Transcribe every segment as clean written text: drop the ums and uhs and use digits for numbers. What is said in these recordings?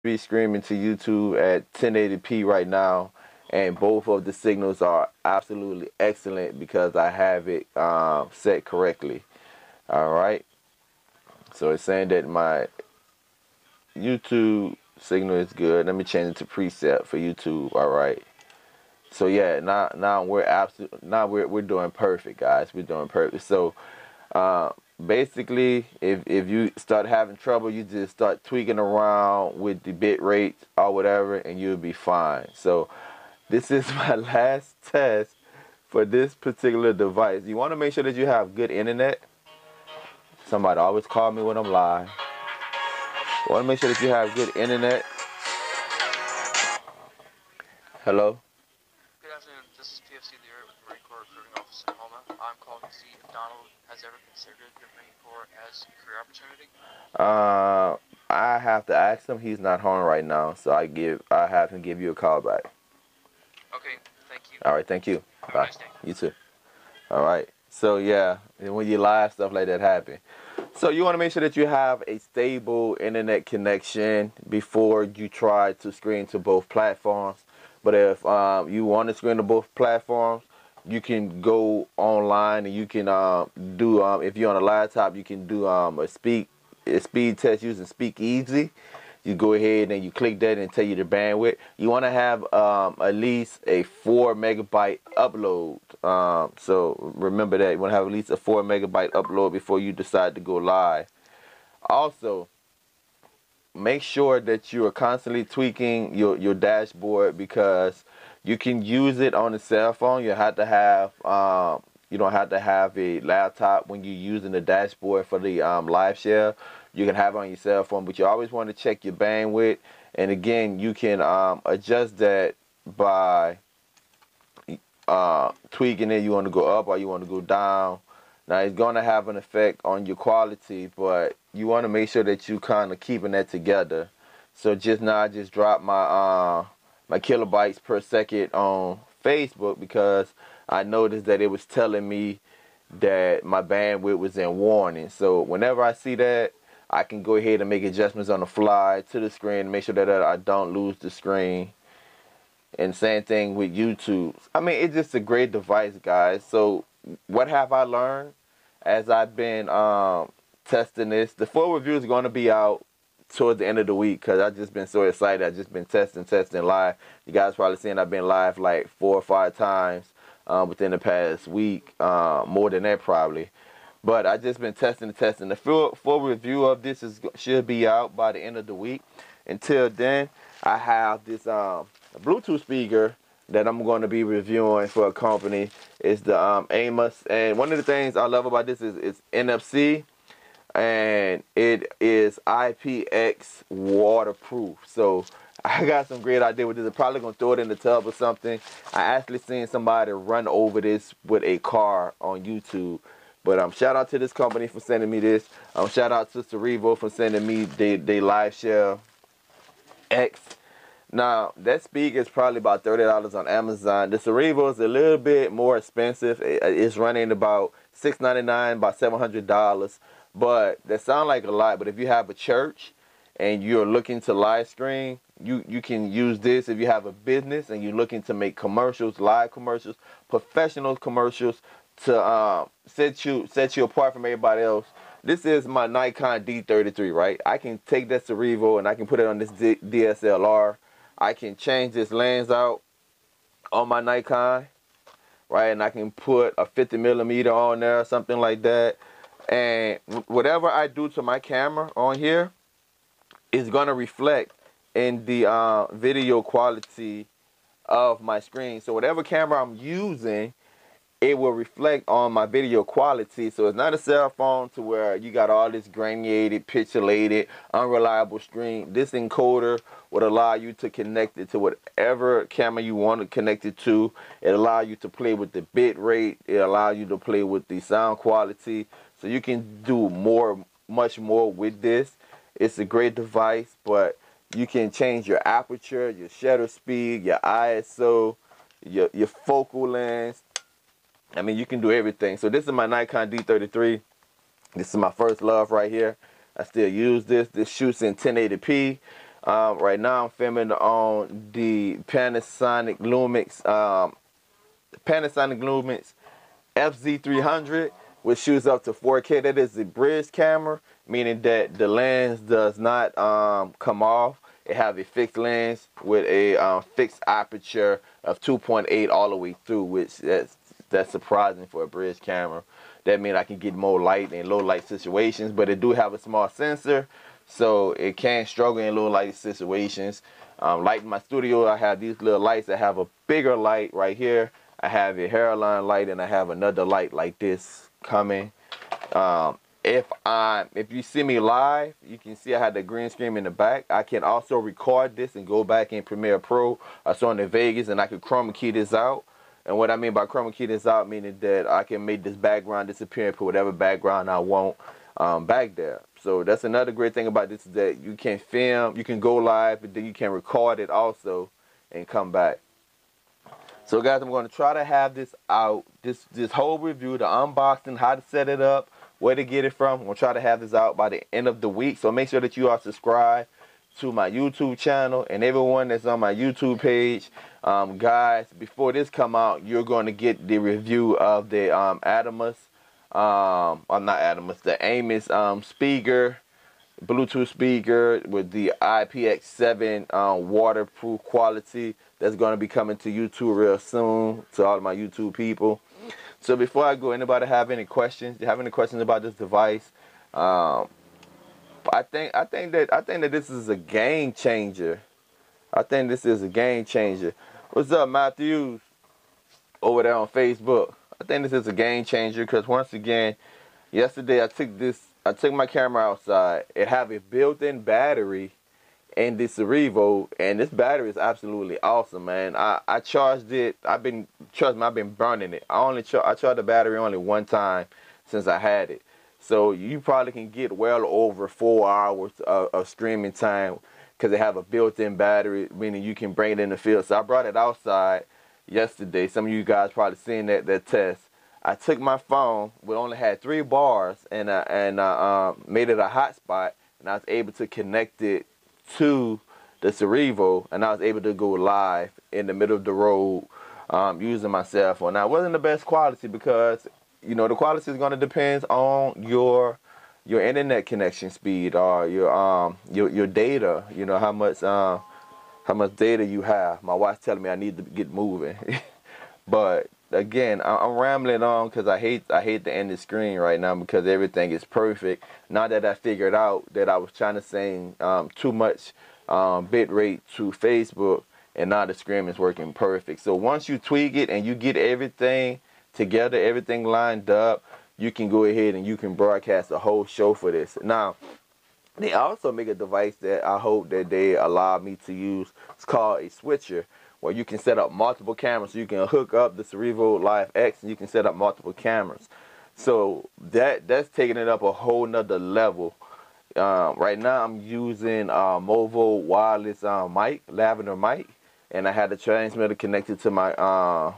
be streaming to YouTube at 1080p right now, and both of the signals are absolutely excellent because I have it set correctly. All right, so it's saying that my YouTube signal is good. Let me change it to preset for YouTube. All right. So yeah, now we're doing perfect, guys. We're doing perfect. So uh, basically, if you start having trouble, you just start tweaking around with the bit rates or whatever, and you'll be fine. So this is my last test for this particular device. You want to make sure that you have good internet. Somebody always call me when I'm live. You want to make sure that you have good internet. Hello. Good afternoon. This is PFC Lear with Marine Corps Recruiting Office in Oklahoma. I'm calling to see if Donald has ever considered the Marine Corps as a career opportunity. I have to ask him. He's not home right now, so I have him give you a call back. Okay, thank you. All right, thank you. Have Bye. a nice day. You too. All right. So yeah, and when you live, stuff like that happen. So you want to make sure that you have a stable internet connection before you try to screen to both platforms. But if you want to screen to both platforms, you can go online and you can do if you're on a laptop, you can do a speed test using Speak Easy. You go ahead and you click that and tell you the bandwidth. You want to have at least a 4 megabyte upload. So remember that you want to have at least a 4 megabyte upload before you decide to go live. Also, make sure that you are constantly tweaking your dashboard because you can use it on a cell phone. You don't have to have a laptop when you're using the dashboard for the Liveshell. You can have it on your cell phone, but you always want to check your bandwidth. And again, you can adjust that by tweaking it. You want to go up or you want to go down. Now it's going to have an effect on your quality, but you want to make sure that you kind of keeping that together. So just now I just dropped my kilobytes per second on Facebook because I noticed that it was telling me that my bandwidth was in warning. So whenever I see that, I can go ahead and make adjustments on the fly to the screen to make sure that I don't lose the screen. And same thing with YouTube. I mean, it's just a great device, guys. So what have I learned as I've been testing this? The full review is going to be out towards the end of the week because I've just been so excited. I've just been testing live. You guys probably seen I've been live like 4 or 5 times within the past week, more than that probably. But I just been testing. The full review of this should be out by the end of the week. Until then, I have this Bluetooth speaker that I'm going to be reviewing for a company. It's the Amos, and one of the things I love about this is it's NFC, and it is IPX waterproof. So I got some great idea with this. I'm probably gonna throw it in the tub or something. I actually seen somebody run over this with a car on YouTube. But shout out to this company for sending me this. Shout out to Cerevo for sending me the Liveshell X. Now that speaker is probably about $30 on Amazon. The Cerevo is a little bit more expensive. It's running about $699, about $700. But that sounds like a lot. But if you have a church and you're looking to live stream, you can use this. If you have a business and you're looking to make commercials, live commercials, professional commercials to set you apart from everybody else. This is my Nikon D33, right? I can take that Cerevo and I can put it on this DSLR. I can change this lens out on my Nikon, right? And I can put a 50mm on there or something like that. And whatever I do to my camera on here is going to reflect in the video quality of my screen. So whatever camera I'm using, it will reflect on my video quality. So it's not a cell phone to where you got all this granuated, pixelated, unreliable screen. This encoder would allow you to connect it to whatever camera you want to connect it to. It allows you to play with the bit rate. It allows you to play with the sound quality. So you can do much more with this. It's a great device, but you can change your aperture, your shutter speed, your ISO, your focal length. I mean, you can do everything. So this is my Nikon D33. This is my first love right here. I still use this. This shoots in 1080p. Right now I'm filming on the Panasonic Lumix FZ300, which shoots up to 4K. That is the bridge camera, meaning that the lens does not come off. It has a fixed lens with a fixed aperture of 2.8 all the way through, which that's surprising for a bridge camera. That means I can get more light in low light situations, but it do have a small sensor, so it can struggle in low light situations. Light in my studio, I have these little lights that have a bigger light right here. I have a hairline light, and I have another light like this coming. If you see me live, you can see I had the green screen in the back. I can also record this and go back in Premiere Pro or so in Vegas, and I can chroma key this out. And what I mean by chroma key this out, meaning that I can make this background disappear and put whatever background I want back there. So that's another great thing about this, is that you can film, you can go live, but then you can record it also and come back. So guys, I'm going to try to have this out, this whole review, the unboxing, how to set it up, where to get it from. I'm going to try to have this out by the end of the week. So make sure that you are subscribed to my YouTube channel, and everyone that's on my YouTube page. Guys, before this come out, you're going to get the review of the the Amos speaker, Bluetooth speaker with the IPX7 waterproof quality. That's going to be coming to YouTube real soon, to all of my YouTube people. So before I go, anybody have any questions? Do you have any questions about this device? I think that this is a game changer. I think this is a game changer. What's up, Matthews? Over there on Facebook. I think this is a game changer because, once again, yesterday I took my camera outside. It have a built-in battery in the Cerevo, and this battery is absolutely awesome, man. I charged it. Trust me, I've been burning it. I charged the battery only one time since I had it. So you probably can get well over 4 hours of streaming time because they have a built-in battery, meaning you can bring it in the field. So I brought it outside yesterday. Some of you guys probably seen that test. I took my phone, we only had 3 bars, and made it a hotspot, and I was able to connect it to the Cerevo, and I was able to go live in the middle of the road using my cell phone. Now, it wasn't the best quality because, you know, the quality is going to depend on your internet connection speed or your data. You know, how much data you have. My wife's telling me I need to get moving. But again, I'm rambling on because I hate to end the screen right now because everything is perfect. Now that I figured out that I was trying to send too much bit rate to Facebook, and now the screen is working perfect. So once you tweak it and you get everything together, everything lined up, you can go ahead and you can broadcast a whole show for this. Now, they also make a device that I hope that they allow me to use. It's called a switcher, where you can set up multiple cameras. So you can hook up the Cerevo Live X and you can set up multiple cameras. So that's taking it up a whole nother level. Right now I'm using Movo wireless mic, lavender mic, and I had the transmitter connected to my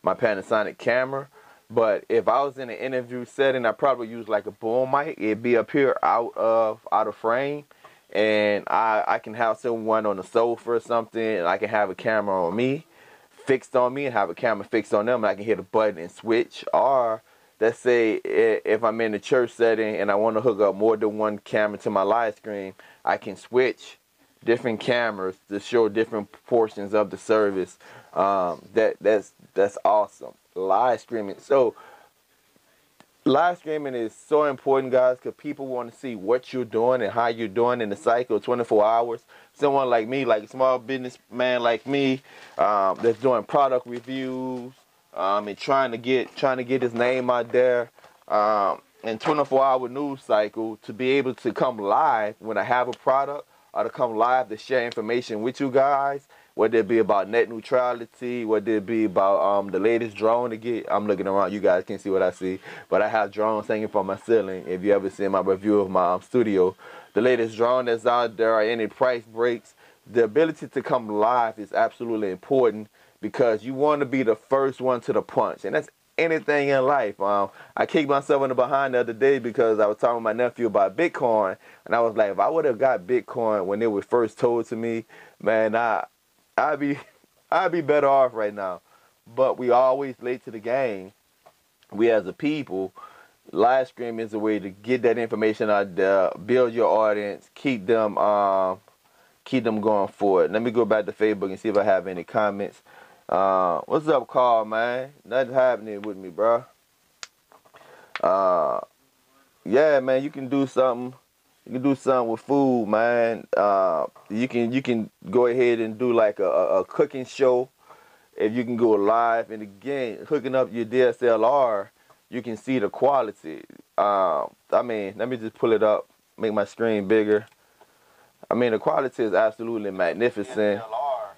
my Panasonic camera. But if I was in an interview setting, I'd probably use like a boom mic. It'd be up here out of frame, and I can have someone on the sofa or something, and I can have a camera on me, fixed on me, and have a camera fixed on them, and I can hit a button and switch. Or let's say if I'm in a church setting and I want to hook up more than one camera to my live screen, I can switch different cameras to show different portions of the service. That's awesome. Live streaming. So live streaming is so important, guys, because people want to see what you're doing and how you're doing in the cycle of 24 hours. Someone like me, like a small businessman like me, that's doing product reviews and trying to get his name out there in 24-hour news cycle, to be able to come live when I have a product, or to come live to share information with you guys, whether it be about net neutrality, whether it be about the latest drone to get. I'm looking around, you guys can't see what I see, but I have drones hanging from my ceiling. If you ever seen my review of my studio, the latest drone that's out there, or any price breaks, the ability to come live is absolutely important, because you want to be the first one to the punch. And that's anything in life. I kicked myself in the behind the other day because I was talking to my nephew about Bitcoin, and I was like, if I would have got Bitcoin when it was first told to me, man, I'd be I'd be better off right now. But we always late to the game. We as a people, live stream is a way to get that information out there, build your audience, keep them going forward. Let me go back to Facebook and see if I have any comments. What's up, Carl, man? Nothing happening with me, bro. Yeah, man, you can do something. You can do something with food, man. You can go ahead and do like a cooking show. If you can go live, and again, hooking up your DSLR, you can see the quality. I mean, let me just pull it up, make my screen bigger. I mean, the quality is absolutely magnificent. DSLR,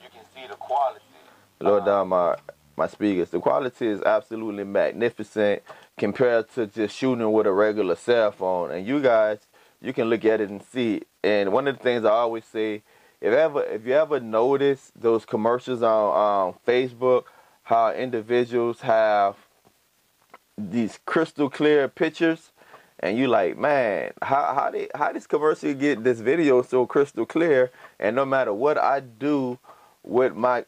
you can see the quality. Lower down my speakers. The quality is absolutely magnificent compared to just shooting with a regular cell phone. And you guys, you can look at it and see. And one of the things I always say, if you ever notice those commercials on Facebook, how individuals have these crystal clear pictures, and you like, man, how this commercial get this video so crystal clear, and no matter what I do with my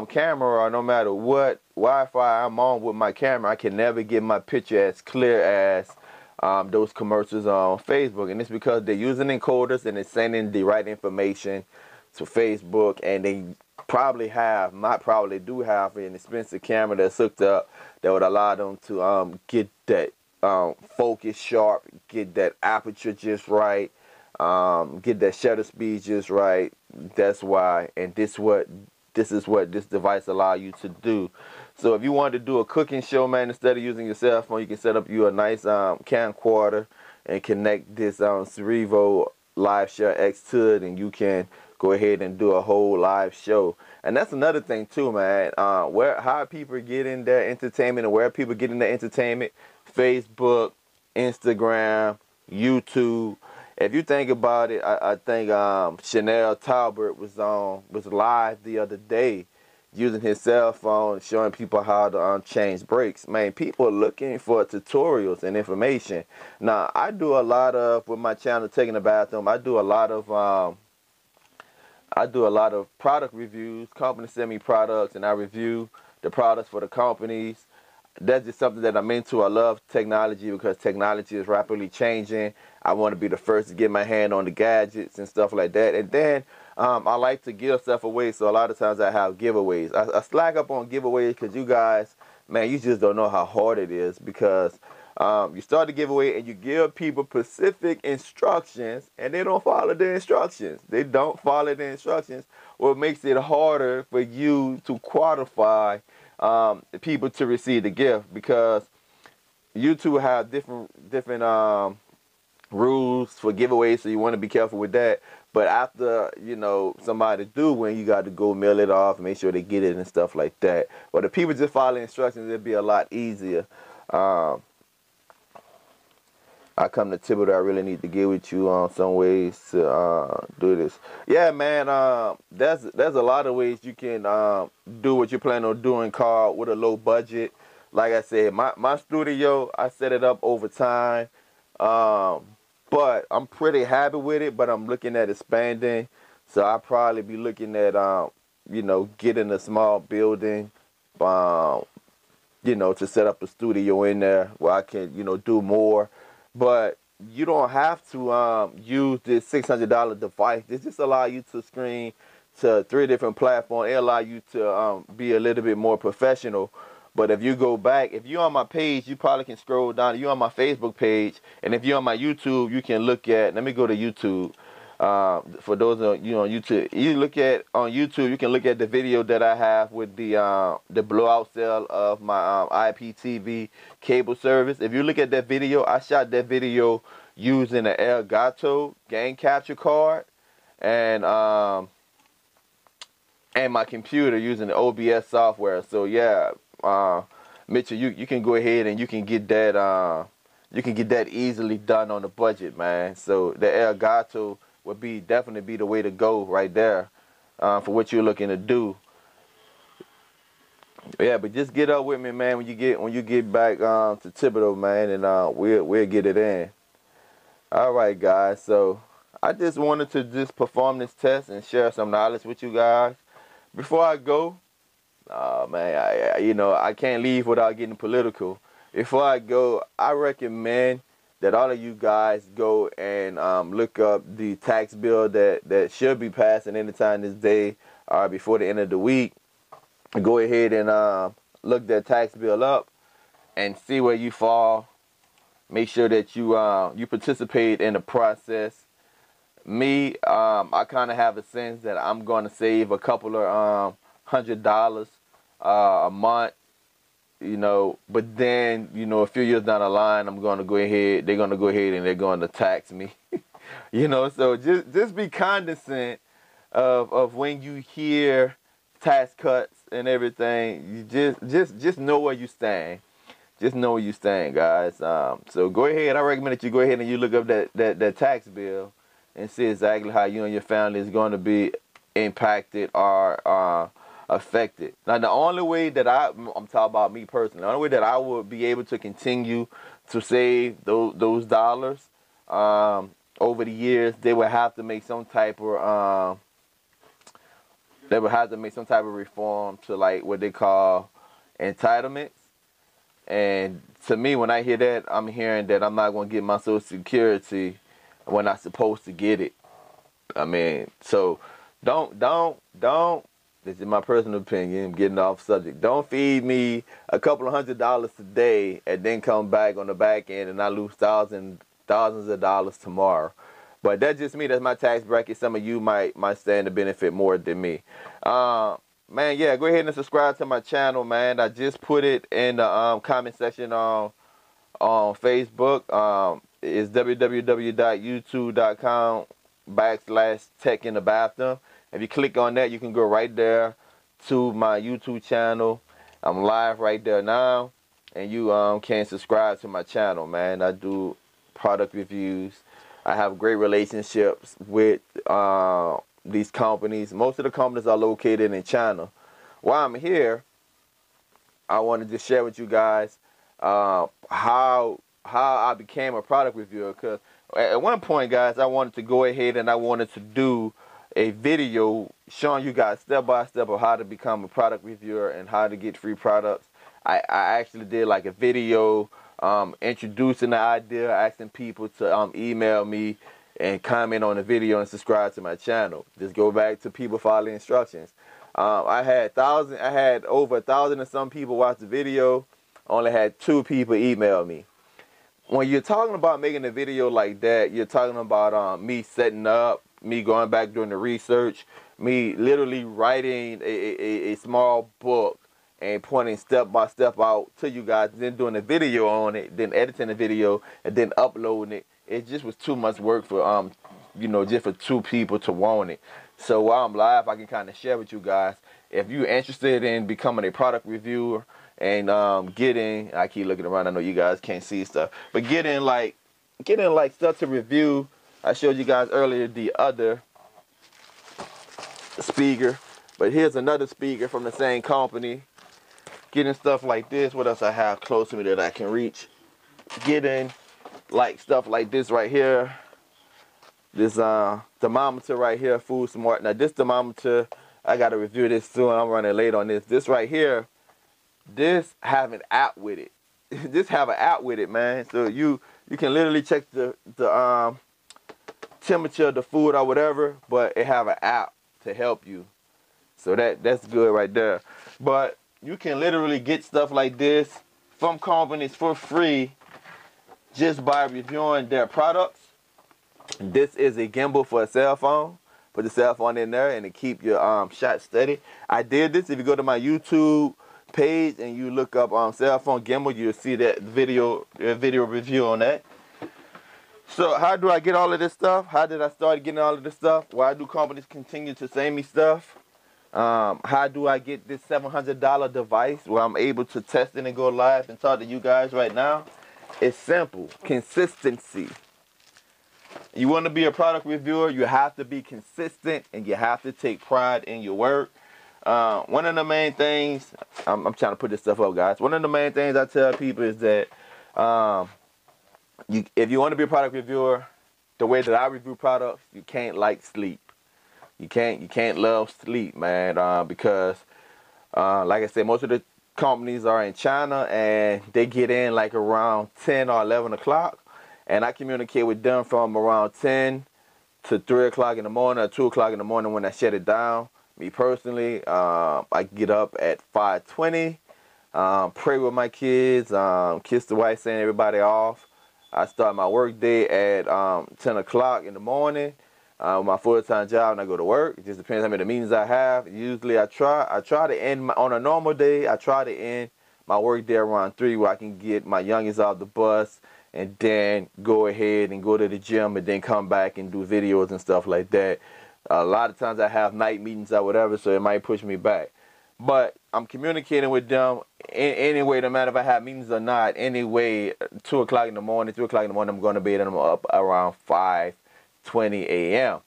camera, or no matter what Wi-Fi I'm on with my camera, I can never get my picture as clear as those commercials on Facebook. And it's because they're using encoders and they're sending the right information to Facebook, and they probably do have an expensive camera that's hooked up that would allow them to get that focus sharp, get that aperture just right, get that shutter speed just right. That's why, and this is what this device allow you to do. So if you want to do a cooking show, man, instead of using your cell phone, you can set up you a nice camcorder and connect this Cerevo Liveshell X to it, and you can go ahead and do a whole live show. And that's another thing too, man. How people get in their entertainment, and where people get in their entertainment: Facebook, Instagram, YouTube. If you think about it, I think Chanel Talbert was live the other day using his cell phone, showing people how to change brakes. Man, people are looking for tutorials and information. Now, I do a lot of, with my channel, Taking the Bathroom, I do a lot of product reviews. Companies send me products, and I review the products for the companies. That's just something that I'm into. I love technology because technology is rapidly changing. I want to be the first to get my hand on the gadgets and stuff like that. And then I like to give stuff away, so a lot of times I have giveaways. I slack up on giveaways because you guys, man, you just don't know how hard it is, because you start a giveaway and you give people specific instructions, and they don't follow the instructions. They don't follow the instructions, what makes it harder for you to qualify people to receive the gift, because YouTube have different rules for giveaways, so you want to be careful with that. But after, you know, somebody do win, you got to go mail it off, make sure they get it and stuff like that. But if people just follow instructions, it'd be a lot easier. I come to Thibodeau, I really need to get with you on some ways to do this. Yeah, man, there's a lot of ways you can do what you're planning on doing, Carl, with a low budget. Like I said, my studio, I set it up over time. But I'm pretty happy with it, but I'm looking at expanding. So I'll probably be looking at, you know, getting a small building, you know, to set up a studio in there where I can, you know, do more. But you don't have to use this $600 device. This just allow you to stream to 3 different platforms. It allow you to be a little bit more professional. But if you go back, if you're on my page, you probably can scroll down. You're on my Facebook page, and if you're on my YouTube, you can look at. Let me go to YouTube. For those of you on YouTube, you look at on YouTube. You can look at the video that I have with the blowout sale of my IPTV cable service. If you look at that video, I shot that video using an Elgato game capture card, and my computer using the OBS software. So yeah. Mitchell, you can go ahead and you can get that easily done on the budget, man. So the Elgato would definitely be the way to go right there for what you're looking to do. Yeah, but just get up with me, man, when you get back to Thibodeau, man, and we'll get it in. All right, guys. So I just wanted to just perform this test and share some knowledge with you guys. Before I go, man, I can't leave without getting political. Before I go, I recommend that all of you guys go and look up the tax bill that should be passing anytime this day or before the end of the week. Go ahead and look that tax bill up and see where you fall. Make sure that you participate in the process. Me, I kind of have a sense that I'm going to save a couple of $100 a month, but then, a few years down the line, they're going to go ahead and they're going to tax me. So just be cognizant of when you hear tax cuts and everything. You just know where you stand. Just know where you stand, guys. So go ahead. I recommend that you go ahead and you look up that tax bill and see exactly how you and your family is going to be impacted or affected. Now, the only way that I'm talking about me personally, the only way that I would be able to continue to save those dollars over the years, they would have to make some type of reform to like what they call entitlements. And to me, when I hear that, I'm hearing that I'm not going to get my Social Security when I'm supposed to get it. I mean, so don't, this is my personal opinion, I'm getting off subject. Don't feed me a couple of $100 today and then come back on the back end and I lose thousands of dollars tomorrow. But that's just me. That's my tax bracket. Some of you might stand to benefit more than me. Man, yeah, go ahead and subscribe to my channel, man. I just put it in the comment section on Facebook. It's www.youtube.com/tech in the bathroom. If you click on that, you can go right there to my YouTube channel. I'm live right there now, and you can subscribe to my channel, man. I do product reviews. I have great relationships with these companies. Most of the companies are located in China. While I'm here, I wanted to share with you guys how I became a product reviewer. Because at one point, guys, I wanted to go ahead and I wanted to do a video showing you guys step by step of how to become a product reviewer and how to get free products. I actually did like a video introducing the idea, asking people to email me and comment on the video and subscribe to my channel. Just go back to people following instructions. I had over 1,000 and some people watch the video. Only had 2 people email me. When you're talking about making a video like that, you're talking about me setting up, me going back doing the research, me literally writing a small book and pointing step by step out to you guys, then doing a video on it, then editing the video, and then uploading it. It just was too much work for just for 2 people to want it. So while I'm live, I can kind of share with you guys. If you're interested in becoming a product reviewer and I keep looking around, I know you guys can't see stuff, but getting like stuff to review. I showed you guys earlier the other speaker, but here's another speaker from the same company. Getting stuff like this. What else I have close to me that I can reach? Getting like stuff like this right here. This thermometer right here, Food Smart. Now this thermometer, I gotta review this soon. I'm running late on this. This right here, this have an app with it. This have an app with it, man. So you can literally check the temperature of the food or whatever, but it have an app to help you. So that's good right there. But you can literally get stuff like this from companies for free just by reviewing their products. This is a gimbal for a cell phone. Put the cell phone in there and to keep your shot steady. I did this. If you go to my YouTube page and you look up cell phone gimbal, you'll see that video review on that. So how do I get all of this stuff? How did I start getting all of this stuff? Why do companies continue to send me stuff? How do I get this $700 device where I'm able to test it and go live and talk to you guys right now? It's simple. Consistency. You want to be a product reviewer, you have to be consistent and you have to take pride in your work. One of the main things, I'm trying to put this stuff up, guys. One of the main things I tell people is that if you want to be a product reviewer, the way that I review products, you can't like sleep. You can't love sleep, man, because like I said, most of the companies are in China and they get in like around 10 or 11 o'clock, and I communicate with them from around 10 to 3 o'clock in the morning or 2 o'clock in the morning when I shut it down. Me personally, I get up at 5:20, pray with my kids, kiss the wife, send everybody off. I start my work day at 10 o'clock in the morning. My full-time job, and I go to work. It just depends how many meetings I have. Usually I try to end on a normal day. I try to end my work day around 3, where I can get my youngest off the bus and then go ahead and go to the gym and then come back and do videos and stuff like that. A lot of times I have night meetings or whatever, so it might push me back. But I'm communicating with them anyway, no matter if I have meetings or not. Anyway, 2 o'clock in the morning, 3 o'clock in the morning, I'm going to bed and I'm up around 5:20 a.m.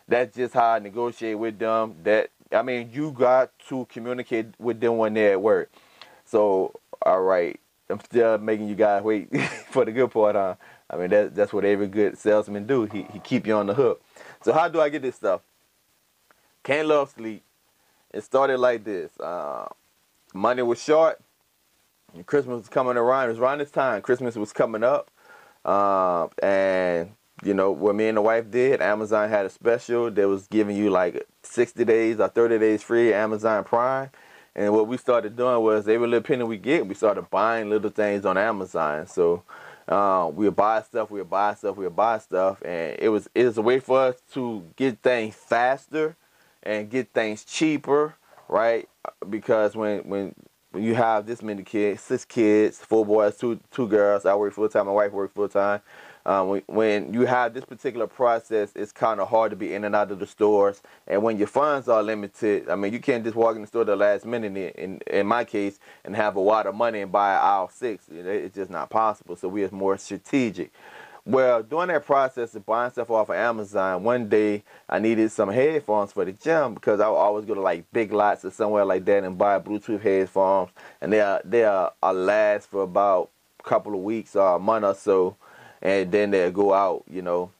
That's just how I negotiate with them. You got to communicate with them when they're at work. So, all right, I'm still making you guys wait for the good part, huh? I mean, that's what every good salesman do. He keep you on the hook. So how do I get this stuff? Can't love sleep. It started like this. Money was short. Christmas was coming around. It was around this time. Christmas was coming up. And you know, what me and the wife did, Amazon had a special that was giving you like 60 days or 30 days free Amazon Prime. And what we started doing was every little penny we get, we started buying little things on Amazon. So we'll buy stuff, and it was a way for us to get things faster and get things cheaper, right? Because when you have this many kids, 6 kids, 4 boys, two girls, I work full time, my wife works full time. When you have this particular process, it's kind of hard to be in and out of the stores. And when your funds are limited, I mean, you can't just walk in the store at the last minute, in my case, and have a wad of money and buy aisle 6. It's just not possible. So we are more strategic. Well, during that process of buying stuff off of Amazon, one day I needed some headphones for the gym because I would always go to like Big Lots or somewhere like that and buy Bluetooth headphones. And they'll last for about a couple of weeks or a month or so. And then they'll go out, you know.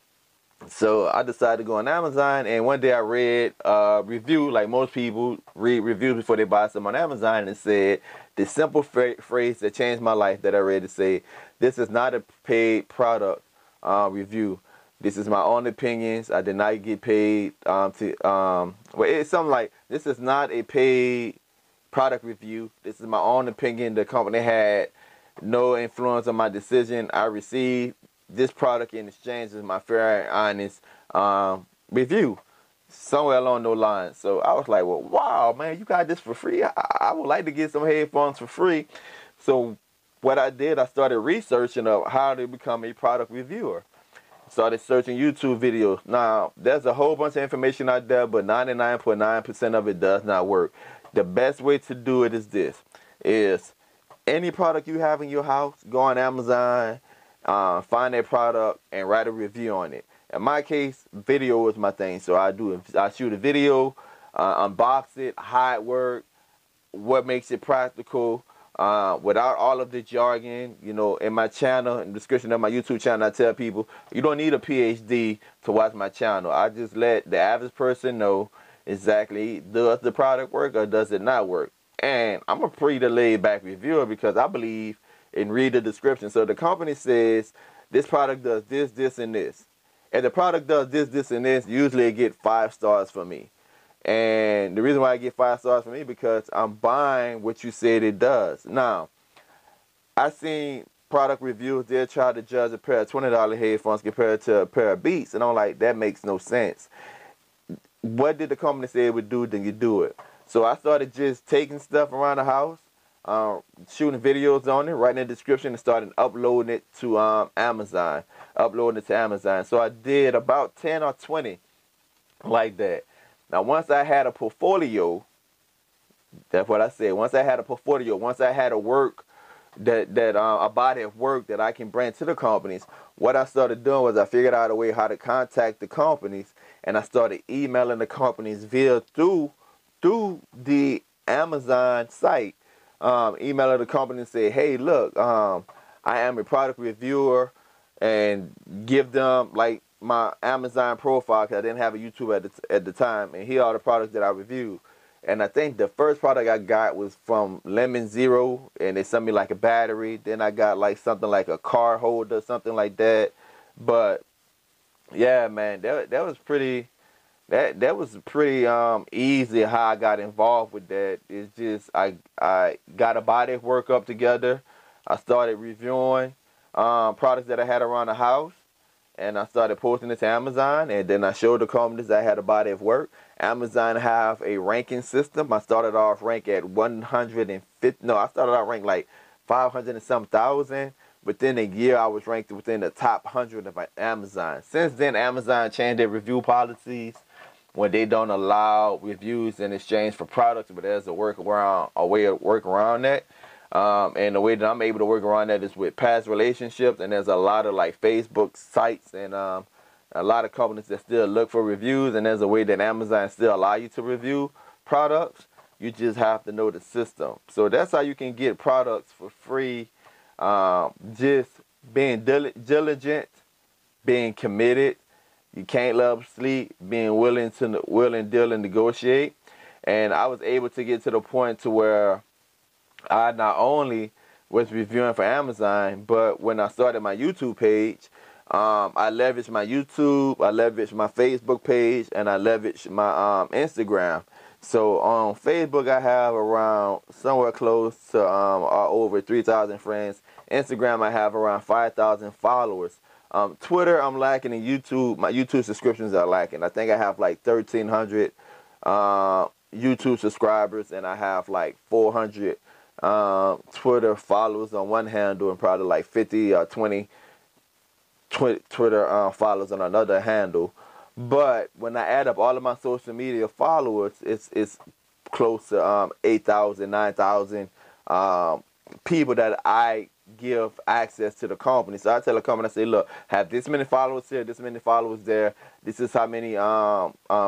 So I decided to go on Amazon, and one day I read a review, like most people read reviews before they buy something on Amazon, and it said the simple phrase that changed my life that I read to say, "This is not a paid product review. This is my own opinions. I did not get paid it's something like, this is not a paid product review. This is my own opinion. The company had no influence on my decision. I received this product in exchange as my fair and honest review," somewhere along those lines. So I was like, well, wow, man, you got this for free. I would like to get some headphones for free. So what I did, I started researching of how to become a product reviewer. Started searching YouTube videos. Now, there's a whole bunch of information out there, but 99.9% of it does not work. The best way to do it is this, is any product you have in your house, go on Amazon, find that product and write a review on it. In my case, video is my thing. So I shoot a video, unbox it, how it works, what makes it practical, without all of the jargon. You know, in my channel, in the description of my YouTube channel, I tell people, you don't need a PhD to watch my channel. I just let the average person know exactly, does the product work or does it not work? And I'm a pretty laid back reviewer because I believe in read the description. So the company says this product does this, this, and this. If the product does this, this, and this, usually it get 5 stars for me. And the reason why I get 5 stars for me because I'm buying what you said it does. Now, I seen product reviews, they'll try to judge a pair of $20 headphones compared to a pair of Beats. And I'm like, that makes no sense. What did the company say it would do, then you do it. So I started just taking stuff around the house, shooting videos on it, writing a description, and started uploading it to Amazon. So I did about 10 or 20 like that. Now, once I had a portfolio, that's what I said. Once I had a portfolio, once I had a body of work that I can bring to the companies, what I started doing was I figured out a way how to contact the companies, and I started emailing the companies through through the Amazon site, email the company and say, hey, look, I am a product reviewer, and give them like my Amazon profile, because I didn't have a YouTube at the time, and here are the products that I reviewed. And I think the first product I got was from Lemon Zero, and they sent me like a battery. Then I got like something like a car holder, something like that. But yeah, man, that was pretty. That was pretty easy how I got involved with that. It's just I got a body of work up together. I started reviewing products that I had around the house, and I started posting it to Amazon, and then I showed the companies I had a body of work. Amazon have a ranking system. I started off ranked at 150. No, I started off ranked like 500 and some thousand. Within a year, I was ranked within the top 100 of Amazon. Since then, Amazon changed their review policies when they don't allow reviews in exchange for products, but there's a workaround, a way to work around that. And the way that I'm able to work around that is with past relationships, and there's a lot of like Facebook sites and a lot of companies that still look for reviews, and there's a way that Amazon still allow you to review products. You just have to know the system. So that's how you can get products for free. Just being diligent, being committed. You can't let them sleep, being willing, deal, and negotiate. And I was able to get to the point to where I not only was reviewing for Amazon, but when I started my YouTube page, I leveraged my YouTube, I leveraged my Facebook page, and I leveraged my Instagram. So on Facebook, I have around somewhere close to over 3,000 friends. Instagram, I have around 5,000 followers. Twitter, I'm lacking, and YouTube, my YouTube subscriptions are lacking. I think I have like 1,300 YouTube subscribers, and I have like 400 Twitter followers on one handle, and probably like 50 or 20 Twitter followers on another handle. But when I add up all of my social media followers, it's close to 8,000, 9,000 people that I give access to the company. So I tell the company, I say, look, have this many followers here, this many followers there. This is how many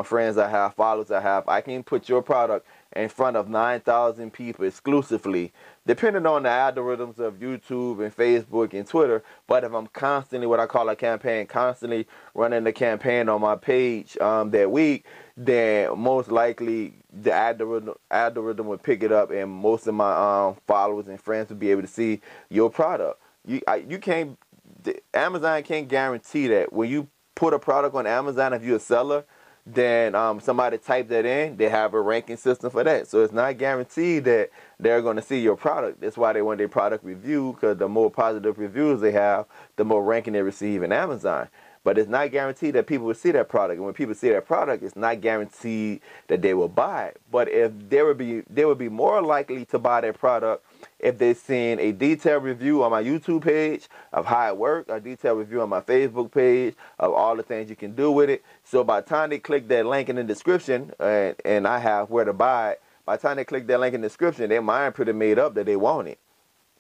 friends I have, followers I have. I can put your product in front of 9,000 people exclusively, depending on the algorithms of YouTube and Facebook and Twitter. But if I'm constantly, what I call a campaign, constantly running the campaign on my page that week, then most likely the algorithm would pick it up, and most of my followers and friends would be able to see your product. You can't, Amazon can't guarantee that when you put a product on Amazon, if you're a seller, then somebody type that in, they have a ranking system for that. So it's not guaranteed that they're going to see your product. That's why they want their product review, because the more positive reviews they have, the more ranking they receive in Amazon. But it's not guaranteed that people will see that product. And when people see that product, it's not guaranteed that they will buy it. But if they would be more likely to buy that product if they've seen a detailed review on my YouTube page of how it works, a detailed review on my Facebook page of all the things you can do with it. So by the time they click that link in the description, and I have where to buy it, by the time they click that link in the description, their mind pretty made up that they want it.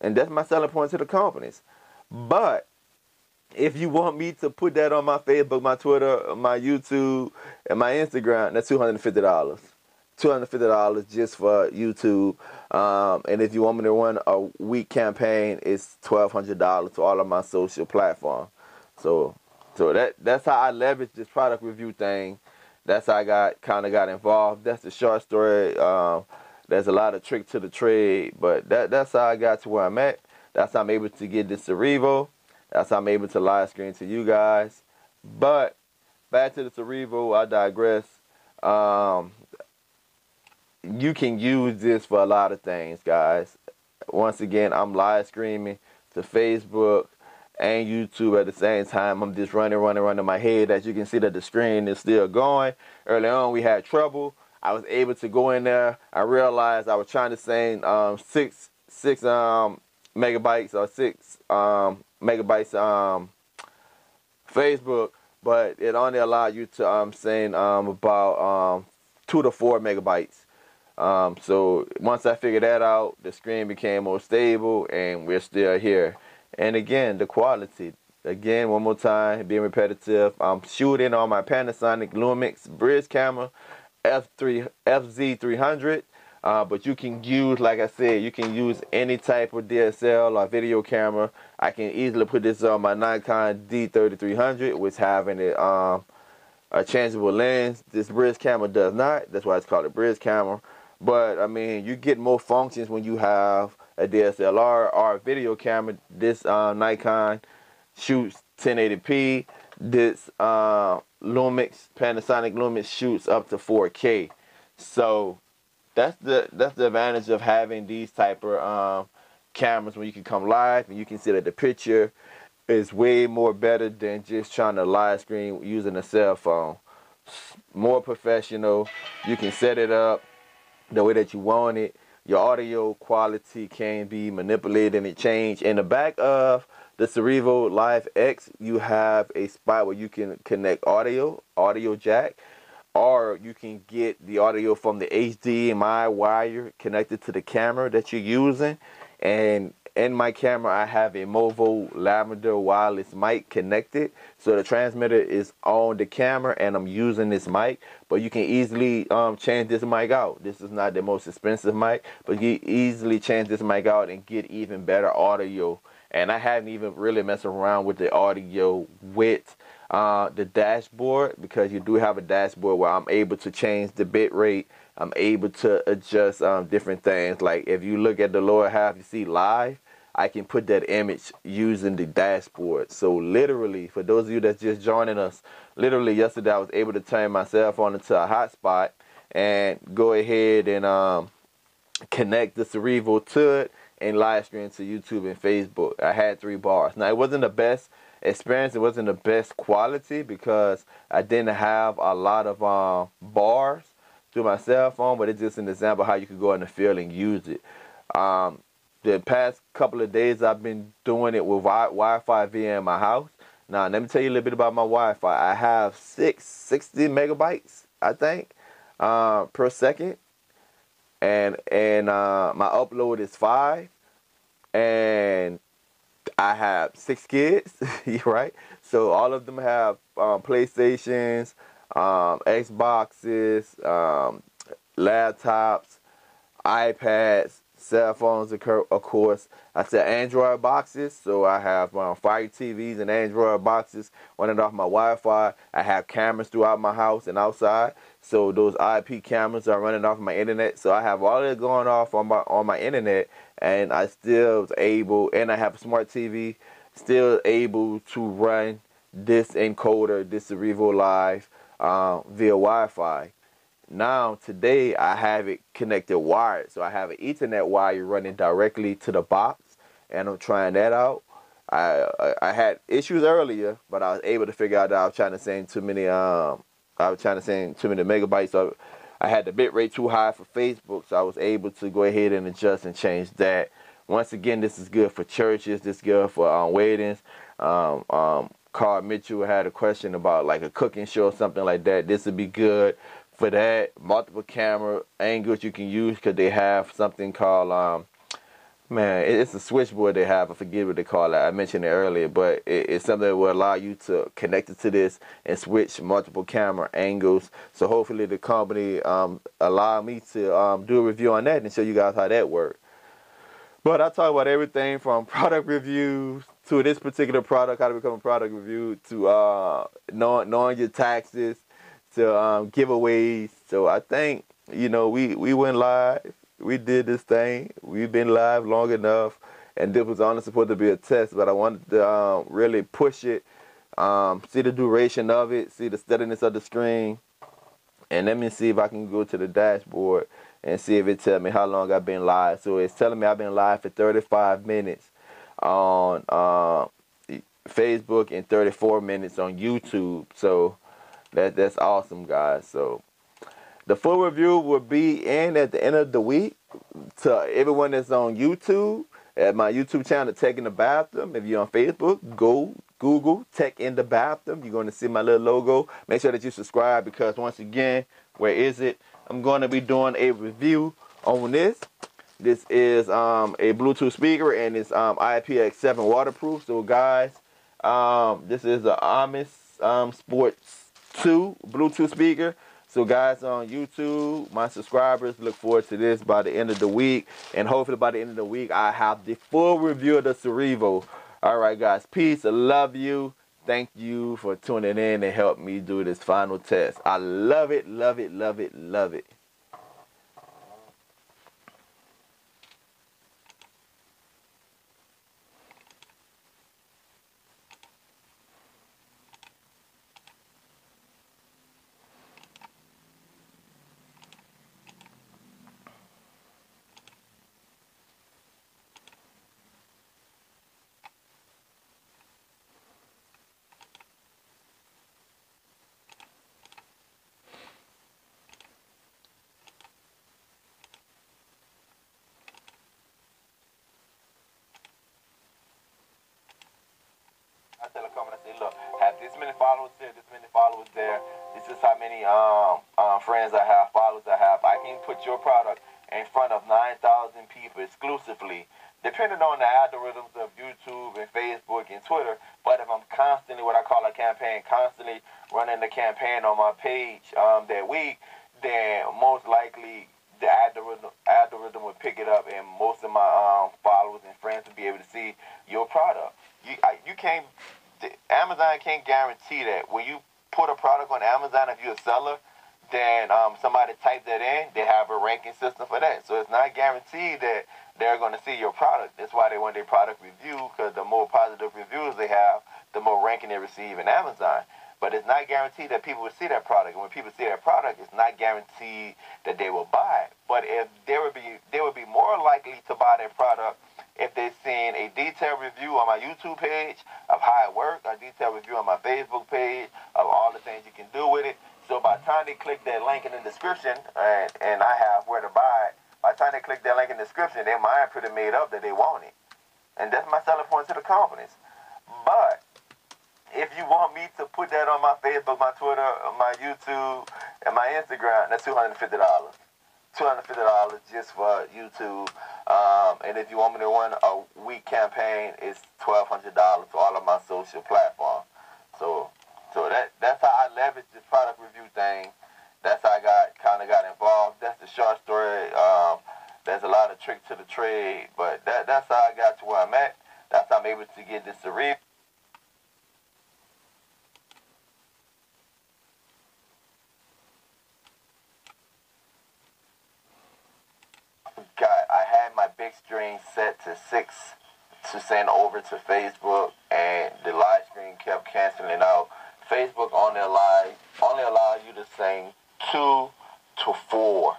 And that's my selling point to the companies. But if you want me to put that on my Facebook, my Twitter, my YouTube, and my Instagram, that's $250. $250 just for YouTube. And if you want me to run a week campaign, it's $1,200 to all of my social platforms. So that's how I leverage this product review thing. That's how I kind of got involved. That's the short story. There's a lot of trick to the trade, but that's how I got to where I'm at. That's how I'm able to get this Cerevo. That's how I'm able to live screen to you guys. But back to the Cerevo, I digress. You can use this for a lot of things, guys. Once again, I'm live streaming to Facebook and YouTube at the same time. I'm just running my head. As you can see that the screen is still going. Early on, we had trouble. I was able to go in there. I realized I was trying to send 6 megabytes or 6 megabytes Facebook, but it only allowed you to send about 2 to 4 megabytes. So once I figured that out, the screen became more stable, and we're still here. And again, the quality. Again, one more time, being repetitive. I'm shooting on my Panasonic Lumix bridge camera, FZ300. But you can use, like I said, you can use any type of DSL or video camera. I can easily put this on my Nikon D3300, which having a changeable lens. This Blerd camera does not. That's why it's called a Blerd camera. But I mean, you get more functions when you have a DSLR or a video camera. This Nikon shoots 1080p. This Lumix, Panasonic Lumix shoots up to 4K. So that's the advantage of having these type of cameras, when you can come live and you can see that the picture is way more better than just trying to live screen using a cell phone. More professional. You can set it up the way that you want it. Your audio quality can be manipulated and changed. In the back of the Cerevo Live X, you have a spot where you can connect audio jack, or you can get the audio from the HDMI wire connected to the camera that you're using. And in my camera, I have a Movo Lavender wireless mic connected. So the transmitter is on the camera and I'm using this mic. But you can easily change this mic out. This is not the most expensive mic, but you easily change this mic out and get even better audio. And I haven't even really messed around with the audio with the dashboard, because you do have a dashboard where I'm able to change the bit rate. I'm able to adjust different things. Like if you look at the lower half, you see live. I can put that image using the dashboard. So literally, for those of you that's just joining us, literally yesterday I was able to turn my cell phone into a hotspot and go ahead and connect the Cerevo to it and live stream to YouTube and Facebook. I had 3 bars. Now, it wasn't the best experience. It wasn't the best quality because I didn't have a lot of bars through my cell phone, but it's just an example how you could go in the field and use it. The past couple of days, I've been doing it with Wi-Fi via in my house. Now, let me tell you a little bit about my Wi-Fi. I have 60 megabytes, I think, per second. And my upload is 5. And I have 6 kids, right? So all of them have PlayStations, Xboxes, laptops, iPads, cell phones, of course. I said Android boxes, so I have Fire TVs and Android boxes running off my Wi-Fi. I have cameras throughout my house and outside, so those IP cameras are running off my internet. So I have all that going off on my internet, and I still was able, and I have a smart TV, still able to run this encoder, this Cerevo Live via Wi-Fi. Now, today, I have it connected wired. So I have an Ethernet wire running directly to the box, and I'm trying that out. I had issues earlier, but I was able to figure out that I was trying to send too many megabytes. So I had the bit rate too high for Facebook, so I was able to go ahead and adjust and change that. Once again, this is good for churches. This is good for weddings. Carl Mitchell had a question about like a cooking show or something like that. This would be good for that. Multiple camera angles you can use, because they have something called man, it's a switchboard they have. I forget what they call it. I mentioned it earlier, but it's something that will allow you to connect it to this and switch multiple camera angles. So hopefully the company allow me to do a review on that and show you guys how that works. But I talk about everything from product reviews to this particular product, how to become a product review, to knowing your taxes, to giveaways. So I think, you know, we went live. We did this thing. We've been live long enough, and this was honestly supposed to be a test, but I wanted to really push it, see the duration of it, see the steadiness of the screen, and let me see if I can go to the dashboard and see if it tells me how long I've been live. So it's telling me I've been live for 35 minutes on Facebook and 34 minutes on YouTube. So that's awesome, guys. So the full review will be in at the end of the week. To everyone that's on YouTube, at my YouTube channel, Tech in the Bathroom. If you're on Facebook, go Google Tech in the Bathroom. You're going to see my little logo. Make sure that you subscribe, because once again, where is it? I'm going to be doing a review on this. This is a Bluetooth speaker, and it's IPX7 waterproof. So guys, this is the Amis Sports 2 Bluetooth speaker. So guys on YouTube, my subscribers, look forward to this by the end of the week. And hopefully by the end of the week, I have the full review of the Cerevo. All right, guys. Peace. I love you. Thank you for tuning in and help me do this final test. I love it, love it, love it, love it. I tell a company, I say, look, have this many followers here, this many followers there. This is how many friends I have, followers I have. I can put your product in front of 9,000 people exclusively, depending on the algorithms of YouTube and Facebook and Twitter. But if I'm constantly, what I call a campaign, constantly running the campaign on my page that week, then most likely the algorithm would pick it up, and most of my followers and friends would be able to see your product. You can't. Amazon can't guarantee that when you put a product on Amazon, if you're a seller, then somebody type that in, they have a ranking system for that. So it's not guaranteed that they're going to see your product. That's why they want their product review, because the more positive reviews they have, the more ranking they receive in Amazon. But it's not guaranteed that people will see that product. And when people see that product, it's not guaranteed that they will buy it. But if they would be more likely to buy that product if they're seeing a detailed review on my YouTube page of how it works, a detailed review on my Facebook page of all the things you can do with it. So by the time they click that link in the description, and I have where to buy it, by the time they click that link in the description, their mind pretty made up that they want it. And that's my selling point to the companies. But if you want me to put that on my Facebook, my Twitter, my YouTube, and my Instagram, that's $250. $250 just for YouTube. And if you want me to run a week campaign, it's $1,200 for all of my social platforms. So that's how I leverage this product review thing. That's how I kind of got involved. That's the short story. There's a lot of trick to the trade, but that's how I got to where I'm at. That's how I'm able to get this Cerevo. I had my big screen set to 6 to send over to Facebook, and the live screen kept canceling out. Facebook only allow you to send 2 to 4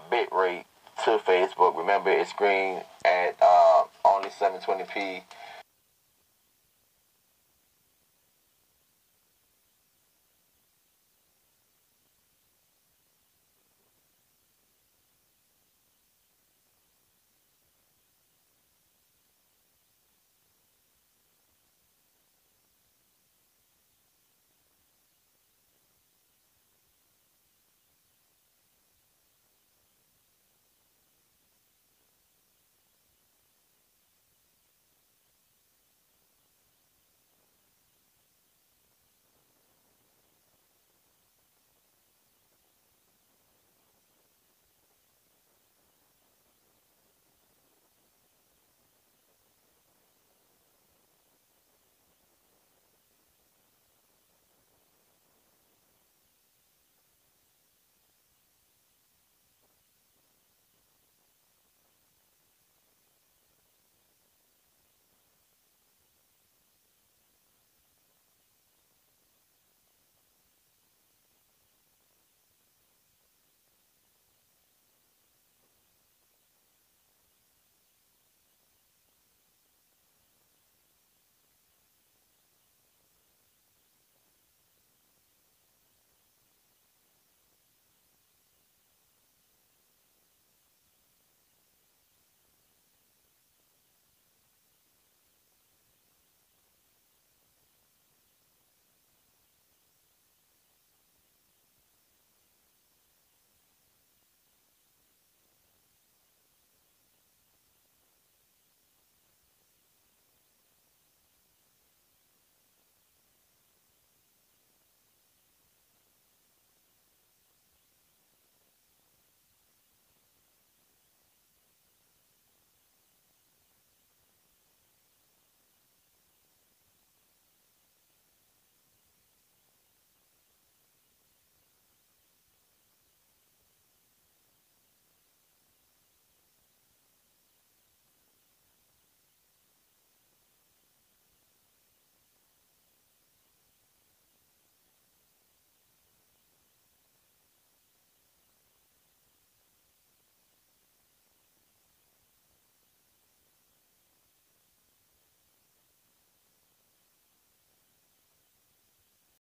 bit rate to Facebook. Remember, it's screen at only 720p